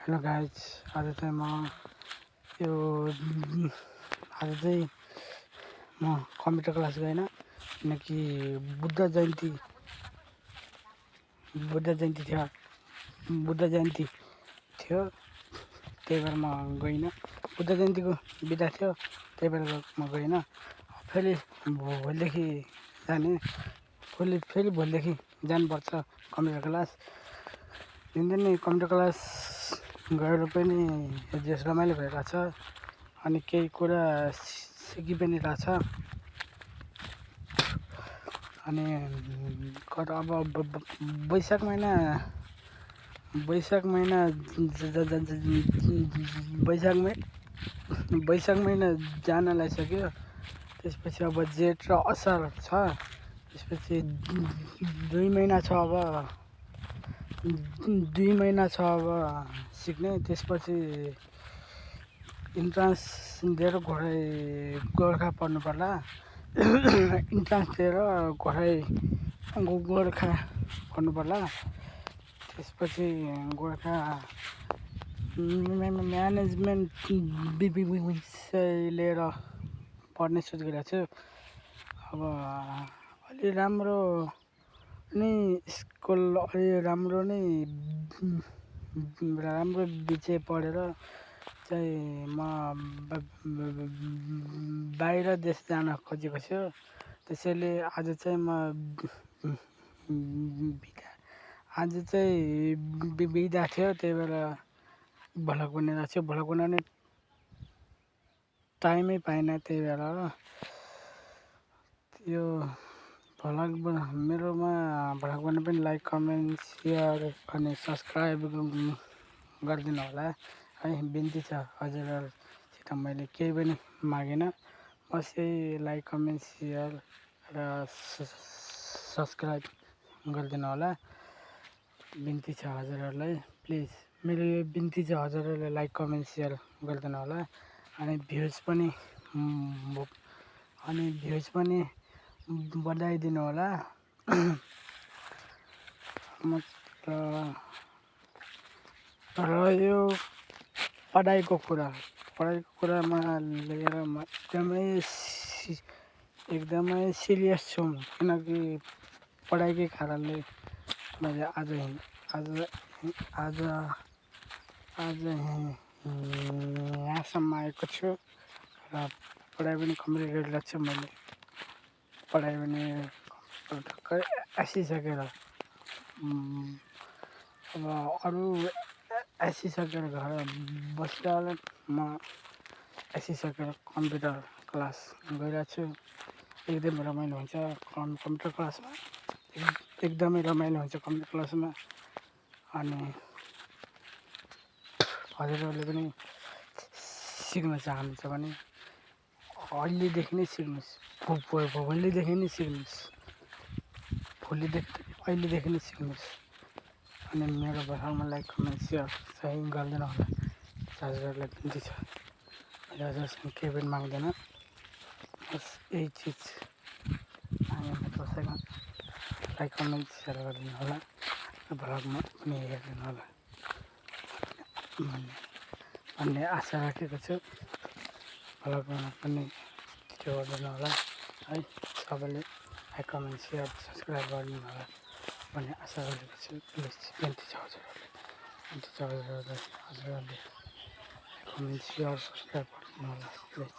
Hello guys, आज चाहिँ म यो आज चाहिँ म कम्प्युटर क्लास गएन किनकि बुद्ध जयन्ती थियो त्यही भएर म गइनँ। बुद्ध जयन्तीको बिदा थियो त्यही भएर म गइनँ। फेरि भोलिदेखि जाने फेरि भोलिदेखि जानुपर्छ कम्प्युटर क्लास। दिनदिनै कम्प्युटर क्लास गएर पनि जेस रमाइलो भइरहेको छ अनि केही कुरा सिकि पनि रहेछ। अनि अब वैशाख महिना जान लागिसक्यो। त्यसपछि अब जेठ र असार छ। त्यसपछि 2 महिना छ अब सिक्ने। त्यसपछि इन्ट्रान्स दिएर गोर्खा पढ्नु पर्ला। इन्ट्रान्स दिएर गोर्खा पढ्नु पर्ला। त्यसपछि गोर्खा म्यानेजमेन्ट विषय लिएर पढ्ने सोच गरिरहेको छु। अब अलि राम्रो नै स्कुल राम्रो विषय पढेर चाहिँ म बाहिर देश जान खोजेको छु। त्यसैले आज चाहिँ बिदा थियो, त्यही भएर भ्लग बनाइरहेको छु। भ्लग बनाउने टाइमै पाइनँ, त्यही भएर यो मेरोमा भ्लग बनाए पनि लाइक, कमेन्ट, सेयर अनि सब्सक्राइब गरिदिनु होला है। बिन्ती छ हजुरहरूसित, मैले केही पनि मागेन, बस यही लाइक, कमेन्ट, सेयर र सब्सक्राइब गरिदिनु होला। बिन्ती छ हजुरहरूलाई, प्लिज मेरो यो बिन्ती छ हजुरहरूले लाइक, कमेन्ट, सेयर गरिदिनु होला। अनि भ्युज पनि बढाइदिनु होला। र यो पढाइको कुरामा लिएर म एकदमै सिरियस छु, किनकि पढाइकै कारणले मैले आज यहाँसम्म आएको छु र पढाइ पनि कम्प्लिट गरिरहेको छु। मैले पढाइ पनि ठक्कै आइसकेर अब अरू आइसकेर घर बस्दा म आइसकेर कम्प्युटर क्लास गइरहेको छु। एकदमै रमाइलो हुन्छ कम्प्युटर क्लासमा, एकदमै रमाइलो हुन्छ कम्प्युटर क्लासमा। अनि हजुरहरूले पनि सिक्न चाहनुहुन्छ भने अहिलेदेखि नै सिक्नुहोस्। अहिलेदेखि नै सिक्नुहोस्। अनि मेरो भ्लगमा लाइक, कमेन्ट, सेयर सही गरिदिनु होला। हजुरहरूलाई बिन्ती छ, मैले हजुरसँग केही पनि माग्दैन, बस यही चिज मागेर तपाईँसँग लाइक, कमेन्ट, सेयर गरिदिनु होला र भ्लगमा पनि हेरिदिनु होला भन्ने आशा राखेको छु। भ्लगमा पनि त्यो गरिदिनु होला है। सबैले लाइक, कमेन्ट, सेयर, सब्सक्राइब गरिदिनु होला भन्ने आशा गरेको छु। प्लिज बिन्ती छ हजुरहरूले लाइक, कमेन्ट, सेयर, सब्सक्राइब गरिदिनु होला प्लिज।